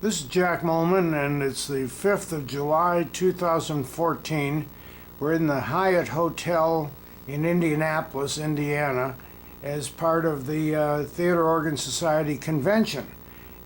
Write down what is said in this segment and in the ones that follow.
This is Jack Moelmann, and it's the 5th of July, 2014. We're in the Hyatt Hotel in Indianapolis, Indiana, as part of the Theater Organ Society convention.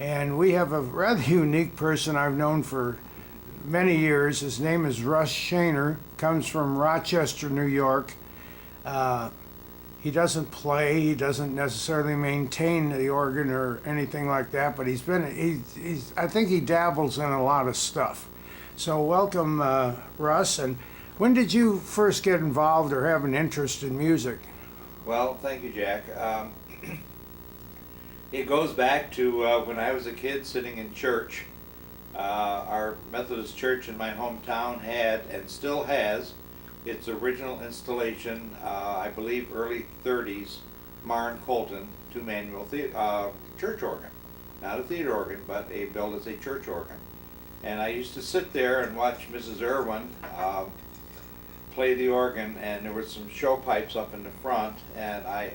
And we have a rather unique person I've known for many years. His name is Russ, comes from Rochester, New York. He doesn't play, he doesn't necessarily maintain the organ or anything like that, but I think he dabbles in a lot of stuff. So welcome, Russ. And when did you first get involved or have an interest in music? Well, thank you, Jack. It goes back to when I was a kid sitting in church. Our Methodist church in my hometown had, and still has, its original installation, I believe early 30s, Marn Colton two-manual church organ. Not a theater organ, but billed as a church organ. And I used to sit there and watch Mrs. Irwin play the organ, and there were some show pipes up in the front, and I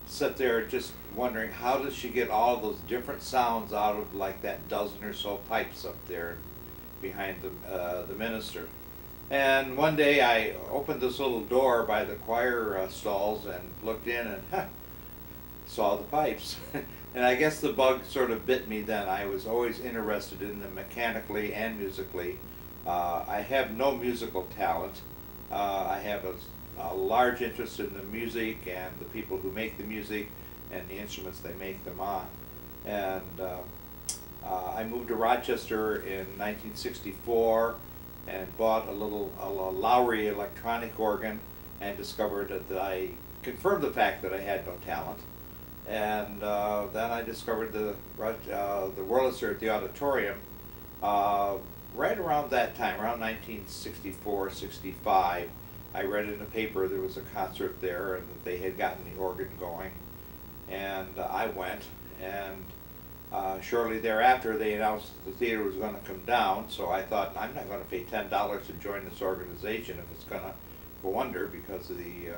sat there just wondering, how does she get all those different sounds out of like that dozen or so pipes up there behind the minister. And one day I opened this little door by the choir stalls and looked in and saw the pipes. And I guess the bug sort of bit me then. I was always interested in them mechanically and musically. I have no musical talent. I have a large interest in the music and the people who make the music and the instruments they make them on. And I moved to Rochester in 1964 and bought a Lowry electronic organ, and discovered that I confirmed the fact that I had no talent. And then I discovered the Wurlitzer at the auditorium right around that time, around 1964, 65. I read in the paper there was a concert there and that they had gotten the organ going. And I went, and shortly thereafter they announced that the theater was going to come down, so I thought, I'm not going to pay $10 to join this organization if it's going to go under because of the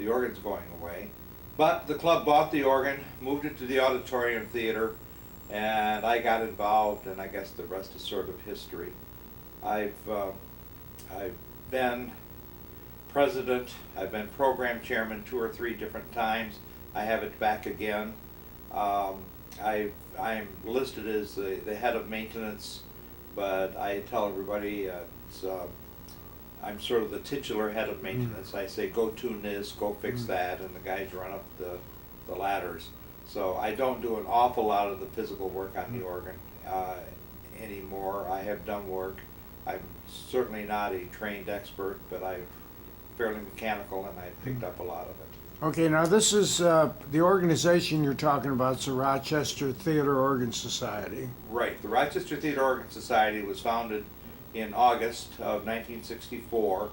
organ's going away. But the club bought the organ, moved it to the auditorium theater, and I got involved, and I guess the rest is sort of history. I've been president, I've been program chairman 2 or 3 different times. I have it back again. I'm listed as the head of maintenance, but I tell everybody I'm sort of the titular head of maintenance. I say, go tune this, go fix that, and the guys run up the ladders. So I don't do an awful lot of the physical work on the organ anymore. I have done work. I'm certainly not a trained expert, but I'm fairly mechanical, and I've picked up a lot of it. Okay, now this is the organization you're talking about. It's the Rochester Theater Organ Society. Right. The Rochester Theater Organ Society was founded in August of 1964,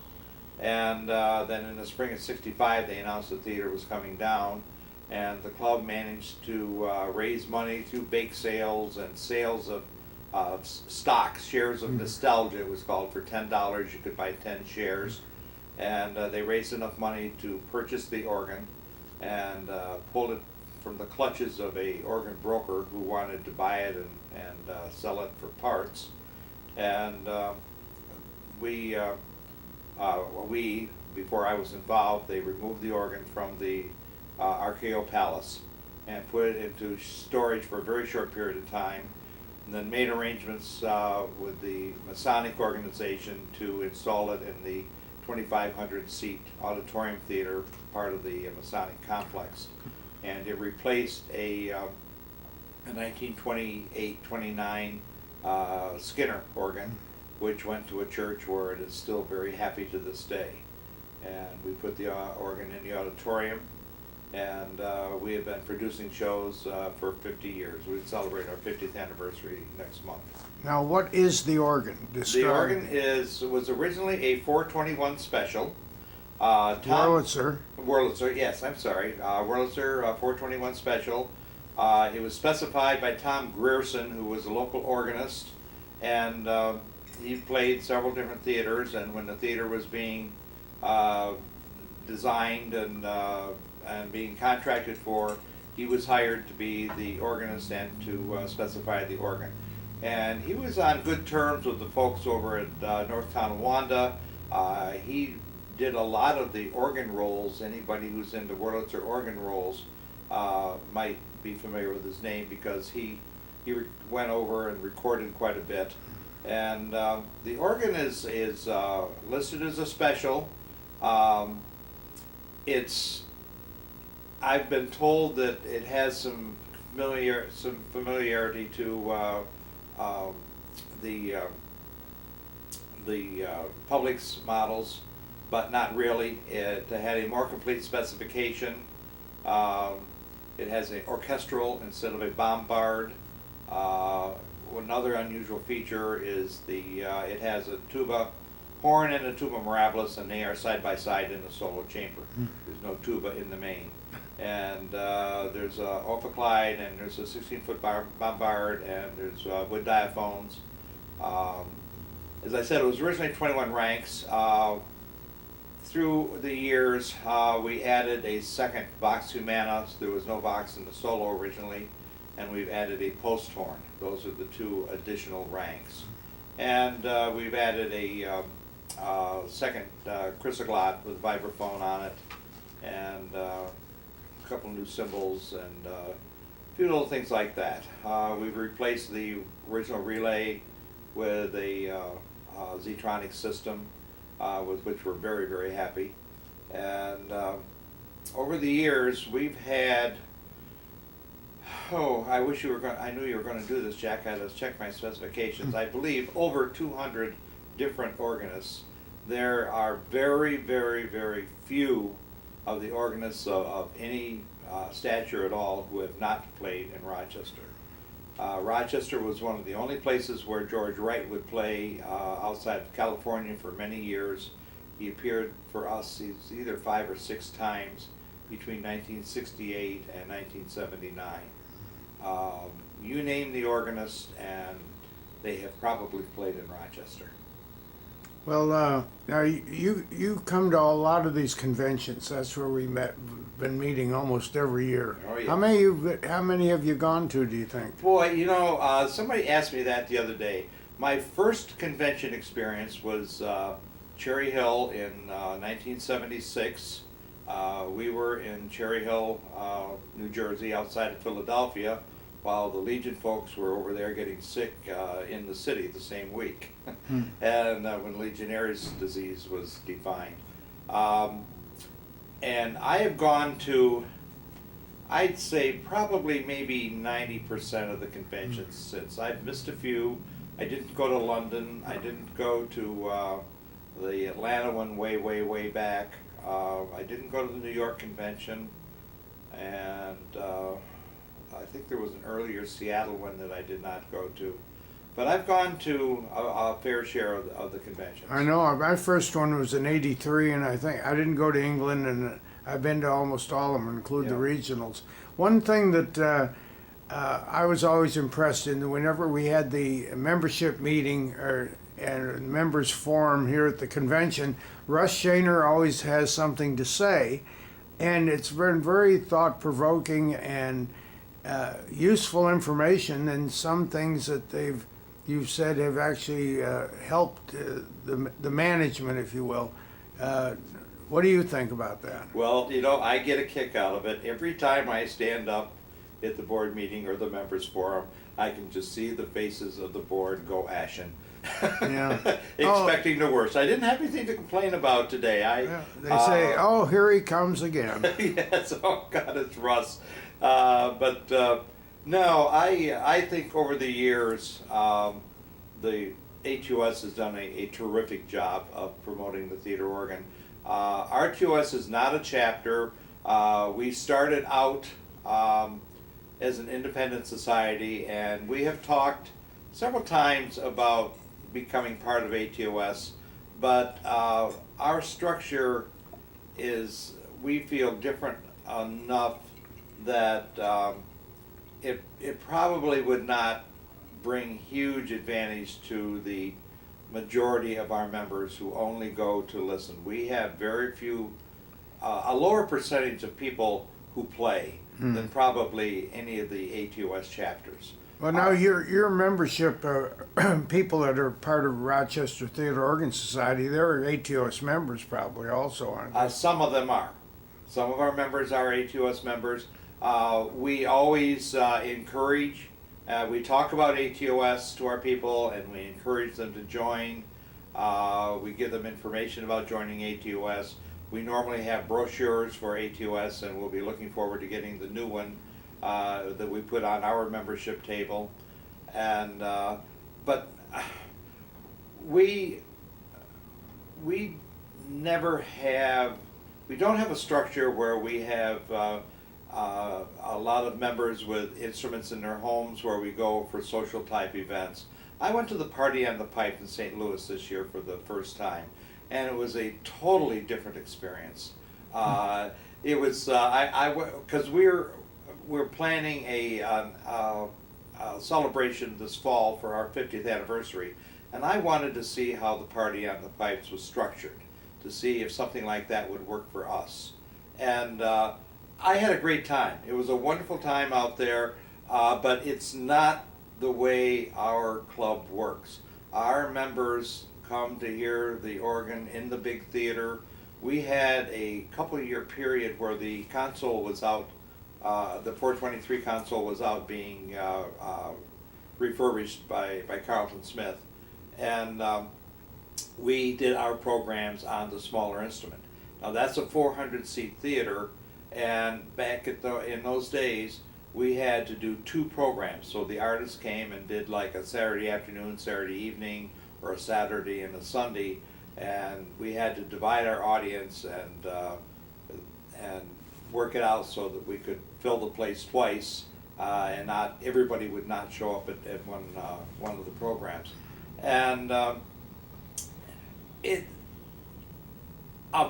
and then in the spring of '65 they announced the theater was coming down, and the club managed to raise money through bake sales and sales of stocks, shares of nostalgia it was called. For $10 you could buy 10 shares. And they raised enough money to purchase the organ and pulled it from the clutches of a organ broker who wanted to buy it and sell it for parts. And we, before I was involved, they removed the organ from the RKO Palace and put it into storage for a very short period of time, and then made arrangements with the Masonic organization to install it in the 2,500 seat auditorium theater, part of the Masonic complex. And it replaced a 1928-29 Skinner organ, which went to a church where it is still very happy to this day. And we put the organ in the auditorium, and we have been producing shows for 50 years. We celebrate our 50th anniversary next month. Now, what is the organ? The organ was originally a 421 special. Wurlitzer. Wurlitzer, yes, I'm sorry. Wurlitzer 421 special. It was specified by Tom Grierson, who was a local organist, and he played several different theaters, and when the theater was being designed and being contracted for, he was hired to be the organist and to specify the organ. And he was on good terms with the folks over at Northtown Wanda. He did a lot of the organ rolls. Anybody who's into Wurlitzer organ rolls might be familiar with his name because he went over and recorded quite a bit. And the organ is listed as a special. I've been told that it has some familiarity to the Publix models, but not really. It had a more complete specification. It has an orchestral instead of a bombard. Another unusual feature is it has a tuba horn and a tuba mirabilis, and they are side by side in the solo chamber. There's no tuba in the main. And there's a ophicleide, and there's a 16-foot bombard, and there's wood diaphones. As I said, it was originally 21 ranks. Through the years, we added a second Vox Humana. So there was no Vox in the solo originally, and we've added a post horn. Those are the two additional ranks. And we've added a second chrysoglot with vibraphone on it, and a couple new cymbals, and a few little things like that. We've replaced the original relay with a Zetronic system, with which we're very, very happy. And over the years, we've had, I wish you were going. I knew you were going to do this, Jack. I just checked my specifications. I believe over 200 different organists. There are very, very, very few of the organists of any stature at all who have not played in Rochester. Rochester was one of the only places where George Wright would play outside of California for many years. He appeared for us either 5 or 6 times between 1968 and 1979. You name the organist, and they have probably played in Rochester. Well, now you come to a lot of these conventions. That's where we been meeting almost every year. Oh, yeah. How many have you gone to, do you think? Boy, somebody asked me that the other day. My first convention experience was Cherry Hill in 1976. We were in Cherry Hill, New Jersey, outside of Philadelphia, while the Legion folks were over there getting sick in the city the same week, and when Legionnaire's disease was defined. And I have gone to, I'd say probably maybe 90% of the conventions since. I've missed a few. I didn't go to London. I didn't go to the Atlanta one way back. I didn't go to the New York convention, and I think there was an earlier Seattle one that I did not go to. But I've gone to a fair share of the conventions. I know, my first one was in '83, and I think I didn't go to England, and I've been to almost all of them, including the regionals. One thing that I was always impressed in, whenever we had the membership meeting and members forum here at the convention, Russ Shaner always has something to say, and it's been very thought-provoking and useful information, and some things that you've said have actually helped the management, if you will. What do you think about that? Well, I get a kick out of it. Every time I stand up at the board meeting or the members forum, I can just see the faces of the board go ashen. Yeah. Expecting the worst. I didn't have anything to complain about today. They say, "Oh, here he comes again." Yes. Oh God, it's Russ. No, I think over the years the ATOS has done a terrific job of promoting the theater organ. RTOS is not a chapter. We started out as an independent society, and we have talked several times about becoming part of ATOS, but our structure is, we feel, different enough that it probably would not bring huge advantage to the majority of our members who only go to listen. We have very few, a lower percentage of people who play than probably any of the ATOS chapters. Well, now your membership, people that are part of Rochester Theater Organ Society, they're ATOS members probably also, aren't they? Some of them are. Some of our members are ATOS members. We always encourage, we talk about ATOS to our people and we encourage them to join. We give them information about joining ATOS. We normally have brochures for ATOS and we'll be looking forward to getting the new one that we put on our membership table. And but we never have, we don't have a structure where we have a lot of members with instruments in their homes where we go for social type events. I went to the Party on the Pipe in St. Louis this year for the first time, and it was a totally different experience. It was because we're planning a celebration this fall for our 50th anniversary, and I wanted to see how the Party on the Pipes was structured, to see if something like that would work for us. And I had a great time. It was a wonderful time out there, but it's not the way our club works. Our members come to hear the organ in the big theater. We had a couple-year period where the console was out, the 423 console was out being refurbished by Carlton Smith, and we did our programs on the smaller instrument. Now that's a 400-seat theater, and back in those days, we had to do 2 programs. So the artists came and did like a Saturday afternoon, Saturday evening, or a Saturday and a Sunday, and we had to divide our audience and work it out so that we could fill the place twice, and not everybody would not show up at one of the programs. And a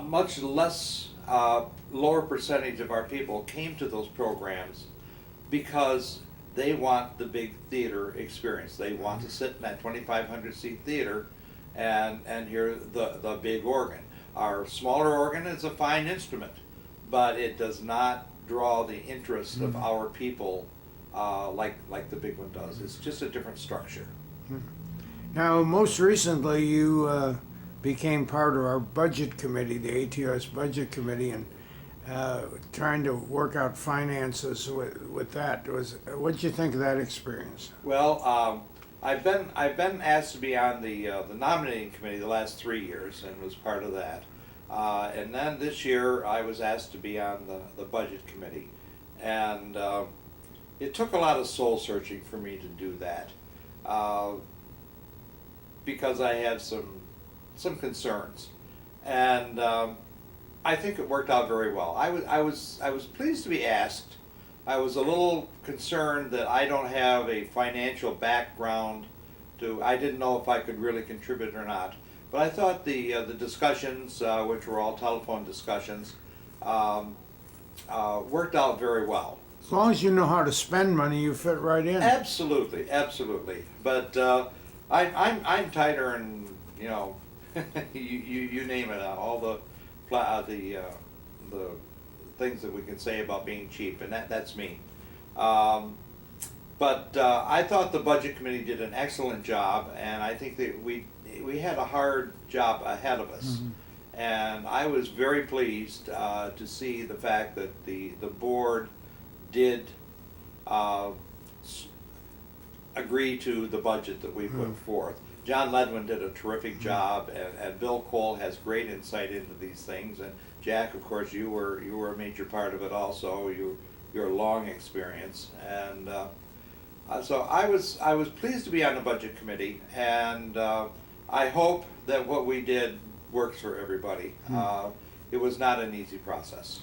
much less lower percentage of our people came to those programs because they want the big theater experience. They want to sit in that 2,500 seat theater and hear the big organ. Our smaller organ is a fine instrument, but it does not draw the interest of our people like the big one does. It's just a different structure. Now, most recently, you became part of our budget committee, the ATOS budget committee, and trying to work out finances with that. What did you think of that experience? Well, I've been asked to be on the nominating committee the last 3 years and was part of that. And then this year I was asked to be on the budget committee, and it took a lot of soul searching for me to do that, because I had some concerns, and I think it worked out very well. I was pleased to be asked. I was a little concerned that I don't have a financial background I didn't know if I could really contribute or not. But I thought the discussions, which were all telephone discussions, worked out very well. As long as you know how to spend money, you fit right in. Absolutely, absolutely. But I'm tighter, and you name it, all the things that we can say about being cheap, and that's me. But I thought the budget committee did an excellent job, and I think that we had a hard job ahead of us. Mm-hmm. And I was very pleased to see the fact that the board did agree to the budget that we put forth. John Ledwin did a terrific job, and Bill Cole has great insight into these things. And Jack, of course, you were a major part of it also. Your long experience, and so I was pleased to be on the budget committee, and I hope that what we did works for everybody. It was not an easy process.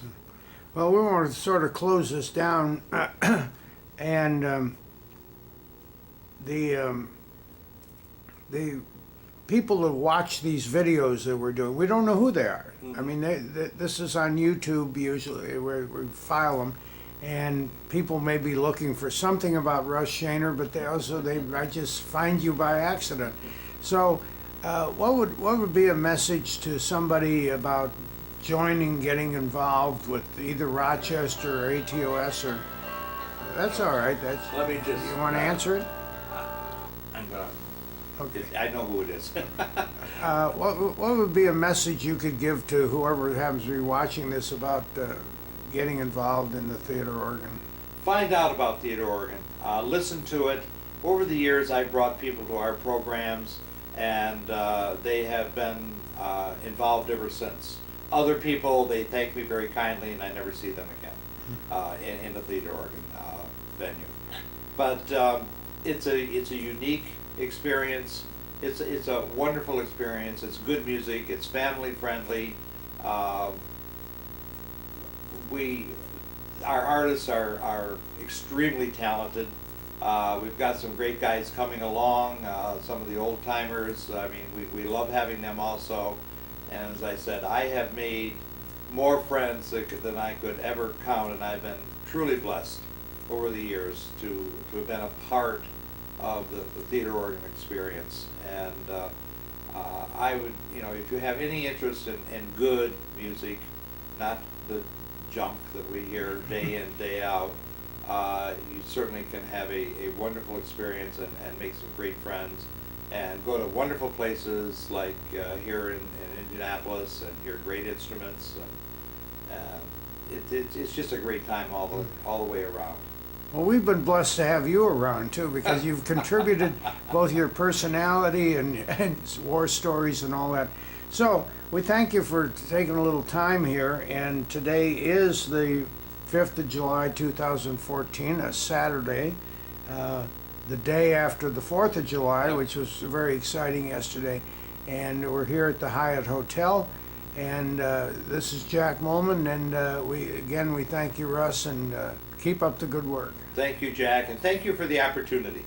Well, we want to sort of close this down, and the people that watch these videos that we're doing, we don't know who they are. Mm-hmm. I mean, this is on YouTube usually, where we file them, and people may be looking for something about Russ Shaner, but they might just find you by accident. So, what would be a message to somebody about joining, getting involved with either Rochester or ATOS, or That's all right. That's. Let me just. You want to answer it? I'm gonna. Okay. I know who it is. What would be a message you could give to whoever happens to be watching this about getting involved in the theater organ? Find out about theater organ. Listen to it. Over the years, I've brought people to our programs, and they have been involved ever since. Other people, they thank me very kindly, and I never see them again in the theater organ venue. But it's a unique experience. It's a wonderful experience. It's good music. It's family friendly. Our artists are extremely talented. We've got some great guys coming along. Some of the old timers. I mean, we love having them also. And as I said, I have made more friends than I could ever count, and I've been truly blessed over the years to have been a part of the theater organ experience. And I would, if you have any interest in good music, not the junk that we hear day in, day out, you certainly can have a wonderful experience and make some great friends and go to wonderful places like here in Indianapolis and hear great instruments, and it's just a great time all the way around. Well, we've been blessed to have you around too, because you've contributed both your personality and war stories and all that. So we thank you for taking a little time here, and today is the 5th of July 2014, a Saturday, the day after the 4th of July, which was very exciting yesterday. And we're here at the Hyatt Hotel, and this is Jack Moelmann, and we thank you, Russ, and keep up the good work. Thank you, Jack, and thank you for the opportunity.